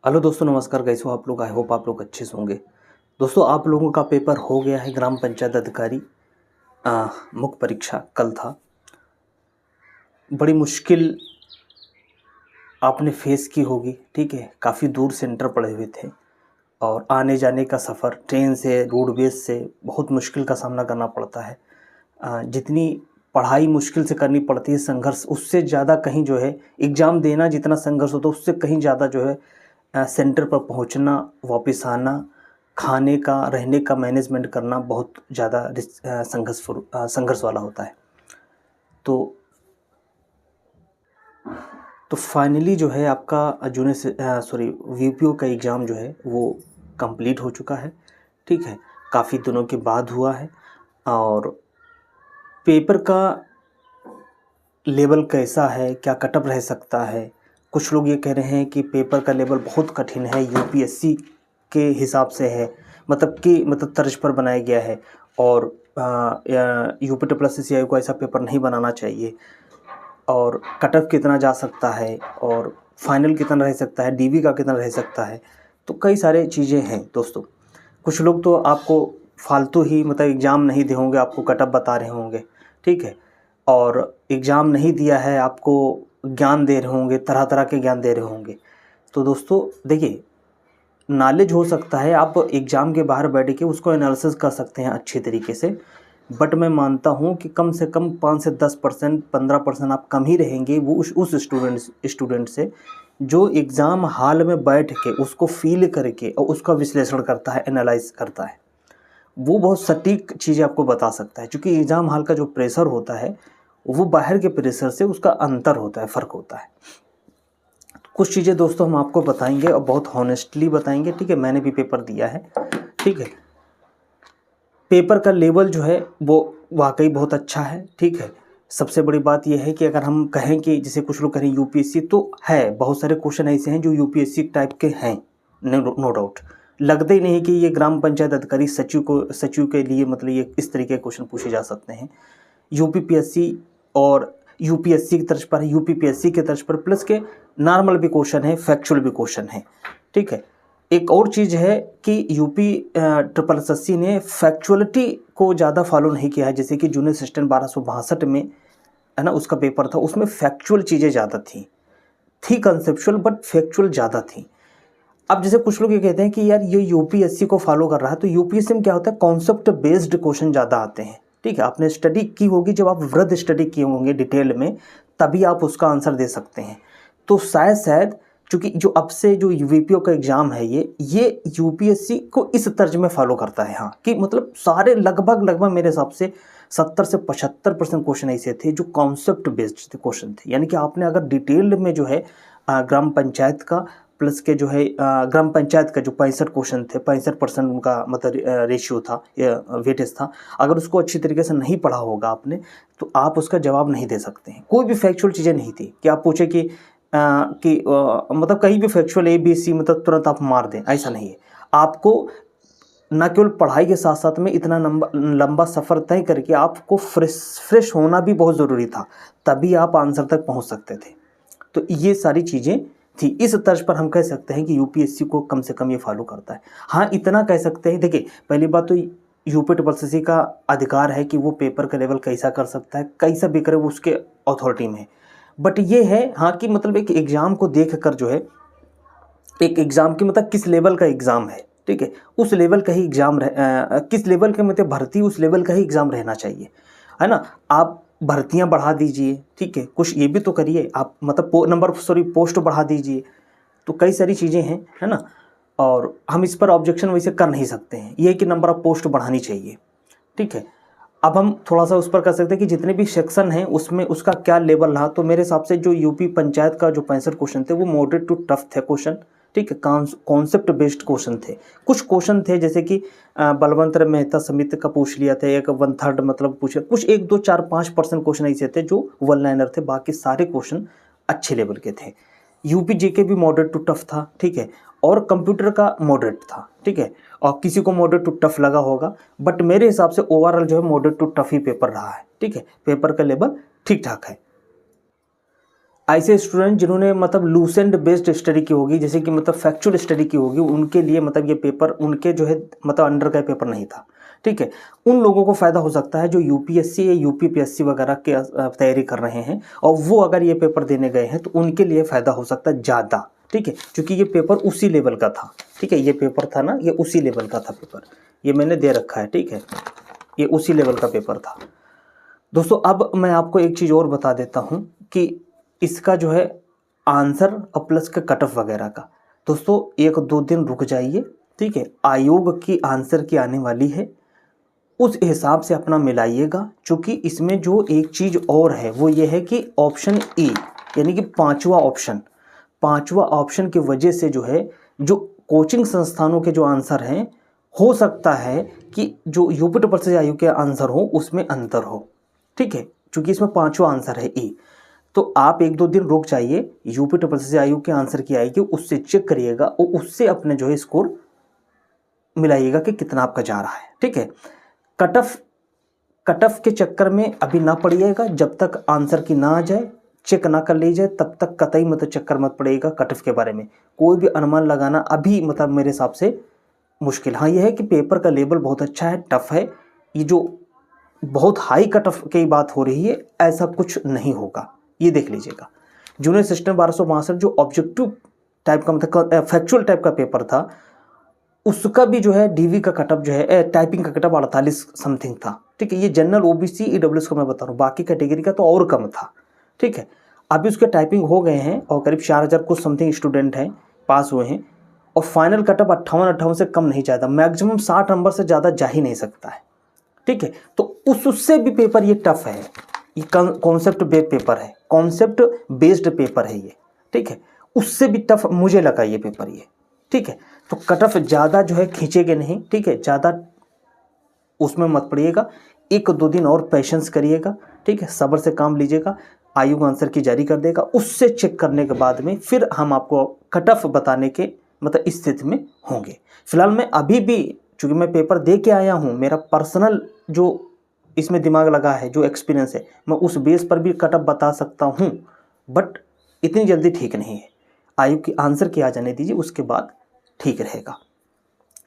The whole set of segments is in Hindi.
हेलो दोस्तों, नमस्कार। कैसे हो आप लोग? आई होप आप लोग अच्छे से होंगे। दोस्तों, आप लोगों का पेपर हो गया है। ग्राम पंचायत अधिकारी मुख्य परीक्षा कल था। बड़ी मुश्किल आपने फेस की होगी, ठीक है। काफ़ी दूर सेंटर पड़े हुए थे और आने जाने का सफ़र ट्रेन से, रोडवेज से बहुत मुश्किल का सामना करना पड़ता है। जितनी पढ़ाई मुश्किल से करनी पड़ती है, संघर्ष उससे ज़्यादा कहीं जो है एग्ज़ाम देना जितना संघर्ष होता है उससे कहीं ज़्यादा जो है सेंटर पर पहुंचना, वापस आना, खाने का, रहने का मैनेजमेंट करना बहुत ज़्यादा संघर्ष वाला होता है। तो फाइनली जो है आपका वीपीओ का एग्ज़ाम जो है वो कंप्लीट हो चुका है, ठीक है। काफ़ी दिनों के बाद हुआ है और पेपर का लेवल कैसा है, क्या कटअप रह सकता है। कुछ लोग ये कह रहे हैं कि पेपर का लेवल बहुत कठिन है, यूपीएससी के हिसाब से है, मतलब तर्ज पर बनाया गया है और यूपी प्लस सीआई को ऐसा पेपर नहीं बनाना चाहिए। और कटअप कितना जा सकता है और फाइनल कितना रह सकता है, डीवी का कितना रह सकता है, तो कई सारे चीज़ें हैं दोस्तों। कुछ लोग तो आपको फालतू ही मतलब एग्ज़ाम नहीं दे होंगे, आपको कटअप बता रहे होंगे, ठीक है। और एग्ज़ाम नहीं दिया है, आपको ज्ञान दे रहे होंगे, तरह तरह के ज्ञान दे रहे होंगे। तो दोस्तों देखिए, नॉलेज हो सकता है, आप एग्ज़ाम के बाहर बैठ के उसको एनालिसिस कर सकते हैं अच्छे तरीके से, बट मैं मानता हूँ कि कम से कम 5 से 10%, 15% आप कम ही रहेंगे वो उस स्टूडेंट से जो एग्ज़ाम हॉल में बैठ के उसको फील करके और उसका विश्लेषण करता है, एनालाइज करता है। वो बहुत सटीक चीज़ें आपको बता सकता है, क्योंकि एग्ज़ाम हॉल का जो प्रेशर होता है वो बाहर के प्रेशर से उसका अंतर होता है, फ़र्क होता है। कुछ चीज़ें दोस्तों हम आपको बताएंगे और बहुत हॉनेस्टली बताएंगे, ठीक है। मैंने भी पेपर दिया है, ठीक है। पेपर का लेवल जो है वो वाकई बहुत अच्छा है, ठीक है। सबसे बड़ी बात यह है कि अगर हम कहें कि जैसे कुछ लोग कहें यूपीएससी, तो है बहुत सारे क्वेश्चन ऐसे हैं जो यूपीएससी टाइप के हैं, नो डाउट। लगते ही नहीं कि ये ग्राम पंचायत अधिकारी सचिव के लिए मतलब ये इस तरीके के क्वेश्चन पूछे जा सकते हैं। यूपीपीएससी और यूपीएससी की तर्ज पर, यूपीपीएससी के तर्ज पर प्लस के नॉर्मल भी क्वेश्चन है, फैक्चुअल भी क्वेश्चन है, ठीक है। एक और चीज़ है कि यूपी ट्रिपल एसएससी ने फैक्चुअलिटी को ज़्यादा फॉलो नहीं किया है। जैसे कि जूनियर असिस्टेंट 1262 में है ना, उसका पेपर था, उसमें फैक्चुअल चीज़ें ज़्यादा थी कंसेप्चुअल बट फैक्चुअल ज़्यादा थी। अब जैसे कुछ लोग ये कहते हैं कि यार ये यूपीएससी को फॉलो कर रहा है, तो यूपीएससी में क्या होता है, कॉन्सेप्ट बेस्ड क्वेश्चन ज़्यादा आते हैं, ठीक है। आपने स्टडी की होगी, जब आप वृहद स्टडी किए होंगे डिटेल में, तभी आप उसका आंसर दे सकते हैं। तो शायद चूँकि जो अब से जो वीपीओ का एग्ज़ाम है ये यूपीएससी को इस तर्ज में फॉलो करता है, हाँ, कि मतलब सारे लगभग मेरे हिसाब से 70 से 75% क्वेश्चन ऐसे थे जो कॉन्सेप्ट बेस्ड क्वेश्चन थे। यानी कि आपने अगर डिटेल में जो है ग्राम पंचायत का प्लस के जो है ग्राम पंचायत का जो 65 क्वेश्चन थे, 65% उनका मतलब रेशियो था, वेटेज था, अगर उसको अच्छी तरीके से नहीं पढ़ा होगा आपने, तो आप उसका जवाब नहीं दे सकते हैं। कोई भी फैक्चुअल चीज़ें नहीं थी कि आप पूछे कि मतलब कहीं भी फैक्चुअल ABC मतलब तुरंत आप मार दें, ऐसा नहीं है। आपको न केवल पढ़ाई के साथ साथ में इतना लंबा सफ़र तय करके आपको फ्रेश होना भी बहुत ज़रूरी था, तभी आप आंसर तक पहुंच सकते थे। तो ये सारी चीज़ें थी। इस तर्ज पर हम कह सकते हैं कि यूपीएससी को कम से कम ये फॉलो करता है। हाँ, इतना कह सकते हैं, देखिए पहली बात तो यूपी ट्रिपल एसएससी का अधिकार है कि वो पेपर का लेवल कैसा कर सकता है, कैसा भी करे, वो उसके अथॉरिटी में है। बट ये है हाँ कि मतलब एक एग्ज़ाम को देख कर जो है, एक एग्ज़ाम की मतलब किस लेवल का एग्ज़ाम है, ठीक है, उस लेवल का ही एग्ज़ाम किस लेवल के मतलब भर्ती, उस लेवल का ही एग्ज़ाम रहना चाहिए, है ना। आप भर्तियां बढ़ा दीजिए, ठीक है, कुछ ये भी तो करिए आप, मतलब पोस्ट बढ़ा दीजिए, तो कई सारी चीज़ें हैं, है ना। और हम इस पर ऑब्जेक्शन वैसे कर नहीं सकते हैं, ये कि नंबर ऑफ पोस्ट बढ़ानी चाहिए, ठीक है। अब हम थोड़ा सा उस पर कर सकते हैं कि जितने भी सेक्शन हैं उसमें उसका क्या लेवल रहा। तो मेरे हिसाब से जो यूपी पंचायत का जो 65 क्वेश्चन थे वो मॉडरेट टू टफ थे क्वेश्चन, ठीक है, कॉन्सेप्ट बेस्ड क्वेश्चन थे। कुछ क्वेश्चन थे जैसे कि बलवंत मेहता समिति का पूछ लिया था, एक 1/3 मतलब पूछ लिया, कुछ 1 2 4 5% क्वेश्चन ऐसे थे जो वन लाइनर थे, बाकी सारे क्वेश्चन अच्छे लेवल के थे। यूपी जीके भी मॉडरेट टू टफ था, ठीक है, और कंप्यूटर का मॉडरेट था, ठीक है। और किसी को मॉडरेट टू टफ लगा होगा, बट मेरे हिसाब से ओवरऑल जो है मॉडरेट टू टफ ही पेपर रहा है, ठीक है। पेपर का लेवल ठीक ठाक है। ऐसे स्टूडेंट जिन्होंने मतलब लूसेंट बेस्ड स्टडी की होगी, जैसे कि मतलब फैक्चुअल स्टडी की होगी, उनके लिए मतलब ये पेपर उनके जो है मतलब अंडर का पेपर नहीं था, ठीक है। उन लोगों को फ़ायदा हो सकता है जो यूपीएससी या यूपीपीएससी वगैरह के तैयारी कर रहे हैं, और वो अगर ये पेपर देने गए हैं तो उनके लिए फ़ायदा हो सकता है ज़्यादा, ठीक है, क्योंकि ये पेपर उसी लेवल का था, ठीक है। ये पेपर था ना, ये उसी लेवल का था पेपर, ये मैंने दे रखा है, ठीक है, ये उसी लेवल का पेपर था दोस्तों। अब मैं आपको एक चीज़ और बता देता हूँ कि इसका जो है आंसर और प्लस का कट ऑफ वगैरह का, दोस्तों 1-2 दिन रुक जाइए, ठीक है। आयोग की आंसर की आने वाली है, उस हिसाब से अपना मिलाइएगा, क्योंकि इसमें जो एक चीज़ और है वो ये है कि ऑप्शन ए यानी कि पांचवा ऑप्शन की वजह से जो है, जो कोचिंग संस्थानों के जो आंसर हैं, हो सकता है कि जो यूपी ट्रिपल आयोग के आंसर हो उसमें अंतर हो, ठीक है, क्योंकि इसमें पांचवा आंसर है ए। तो आप 1-2 दिन रुक जाइए, यूपी ट्रिपल आयोग के आंसर की आएगी उससे चेक करिएगा और उससे अपने जो है स्कोर मिलाइएगा कि कितना आपका जा रहा है, ठीक है। कट ऑफ के चक्कर में अभी ना पड़िएगा, जब तक आंसर की ना आ जाए, चेक ना कर लीजिए, तब तक कतई मतलब चक्कर मत पड़ेगा कट ऑफ के बारे में। कोई भी अनुमान लगाना अभी मतलब मेरे हिसाब से मुश्किल। हाँ, यह है कि पेपर का लेवल बहुत अच्छा है, टफ है, ये जो बहुत हाई कट ऑफ की बात हो रही है ऐसा कुछ नहीं होगा, ये देख लीजिएगा। जूनियर सिस्टम 1262 जो ऑब्जेक्टिव टाइप का मतलब फैक्चुअल टाइप का पेपर था, उसका भी जो है डीवी का कटअप जो है टाइपिंग का कटअप 48 समथिंग था, ठीक है। ये जनरल ओबीसी ईडब्ल्यूएस का मैं बता रहा हूँ, बाकी कैटेगरी का तो और कम था, ठीक है। अभी उसके टाइपिंग हो गए हैं और करीब 4000 कुछ समथिंग स्टूडेंट हैं पास हुए हैं, और फाइनल कटअप 58 से कम नहीं जाता, मैक्सिमम 60 नंबर से ज़्यादा जा ही नहीं सकता है, ठीक है। तो उससे भी पेपर ये टफ है, ये कॉन्सेप्ट बेस्ड पेपर है, कॉन्सेप्ट बेस्ड पेपर है ये, ठीक है। उससे भी टफ मुझे लगा ये पेपर ये, ठीक है। तो कट ऑफ ज़्यादा जो है खींचेगे नहीं, ठीक है, ज़्यादा उसमें मत पड़िएगा, 1-2 दिन और पेशेंस करिएगा, ठीक है, सब्र से काम लीजिएगा। आयोग आंसर की जारी कर देगा, उससे चेक करने के बाद में फिर हम आपको कट ऑफ बताने के मतलब स्थिति में होंगे। फिलहाल मैं अभी भी, चूँकि मैं पेपर दे के आया हूँ, मेरा पर्सनल जो इसमें दिमाग लगा है, जो एक्सपीरियंस है, मैं उस बेस पर भी कट ऑफ बता सकता हूँ, बट इतनी जल्दी ठीक नहीं है। आयोग की आंसर की आ जाने दीजिए, उसके बाद ठीक रहेगा।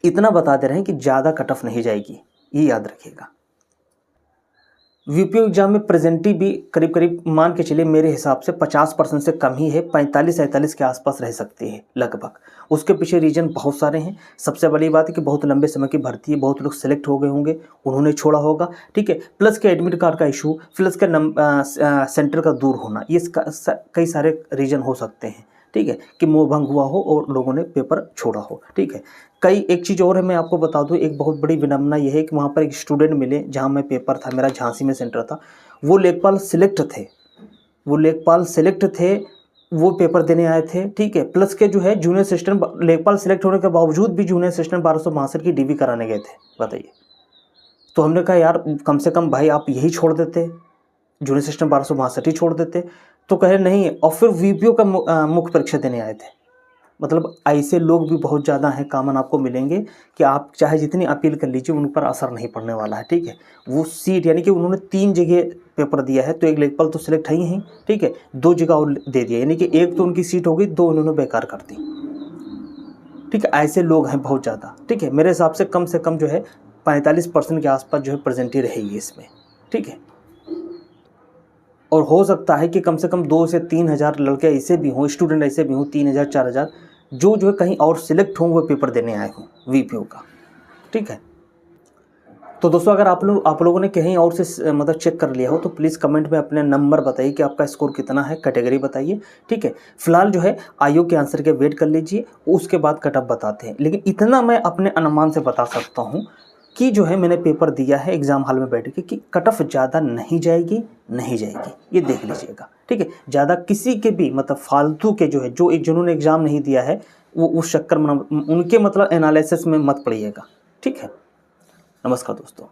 इतना बता दे रहे हैं कि ज़्यादा कट ऑफ नहीं जाएगी, ये याद रखिएगा। वीपीओ एग्जाम में प्रेजेंटी भी करीब करीब मान के चलिए मेरे हिसाब से 50% से कम ही है, 45-47 के आसपास रह सकती है लगभग। उसके पीछे रीजन बहुत सारे हैं। सबसे बड़ी बात है कि बहुत लंबे समय की भर्ती है, बहुत लोग सेलेक्ट हो गए होंगे, उन्होंने छोड़ा होगा, ठीक है। प्लस के एडमिट कार्ड का इशू, प्लस का सेंटर का दूर होना, ये कई सारे रीजन हो सकते हैं, ठीक है, कि मोह भंग हुआ हो और लोगों ने पेपर छोड़ा हो, ठीक है। एक चीज़ और है, मैं आपको बता दूं, एक बहुत बड़ी विडंबना यह है कि वहाँ पर एक स्टूडेंट मिले, जहाँ मैं पेपर था, मेरा झांसी में सेंटर था, वो लेखपाल सेलेक्ट थे, वो पेपर देने आए थे, ठीक है। प्लस के जो है जूनियर असिस्टेंट लेखपाल सेलेक्ट होने के बावजूद भी जूनियर असिस्टेंट 1262 की डीवी कराने गए थे, बताइए। तो हमने कहा यार कम से कम भाई आप यही छोड़ देते, जूनियर असिस्टेंट 1262 ही छोड़ देते। तो कहे नहीं, और फिर वीपीओ का मुख्य परीक्षा देने आए थे। मतलब ऐसे लोग भी बहुत ज़्यादा हैं, कॉमन आपको मिलेंगे कि आप चाहे जितनी अपील कर लीजिए उन पर असर नहीं पड़ने वाला है, ठीक है। वो सीट यानी कि उन्होंने 3 जगह पेपर दिया है, तो एक लेखपाल तो सिलेक्ट है ही, ठीक है, 2 जगह और दे दिया, यानी कि एक तो उनकी सीट हो गई, 2 उन्होंने बेकार कर दी, ठीक है। ऐसे लोग हैं बहुत ज़्यादा, ठीक है। मेरे हिसाब से कम जो है 45% के आसपास जो है प्रेजेंटी रहेगी इसमें, ठीक है। और हो सकता है कि कम से कम 2 से 3 हज़ार लड़के ऐसे भी हों, स्टूडेंट ऐसे भी हों, 3,000-4,000 जो है कहीं और सिलेक्ट हों, वो पेपर देने आए हों वीपीओ का, ठीक है। तो दोस्तों अगर आप लोगों ने कहीं और से मतलब चेक कर लिया हो तो प्लीज़ कमेंट में अपने नंबर बताइए कि आपका स्कोर कितना है, कैटेगरी बताइए, ठीक है। फिलहाल जो है आयोग के आंसर के वेट कर लीजिए, उसके बाद कट ऑफ बताते हैं। लेकिन इतना मैं अपने अनुमान से बता सकता हूँ कि जो है मैंने पेपर दिया है एग्ज़ाम हॉल में बैठ के, कि कट ऑफ ज़्यादा नहीं जाएगी, ये देख लीजिएगा, ठीक है। ज़्यादा किसी के भी मतलब फालतू के जो है, जो जिन्होंने एग्ज़ाम नहीं दिया है, वो उस चक्कर में उनके मतलब एनालिसिस में मत पड़िएगा, ठीक है। नमस्कार दोस्तों।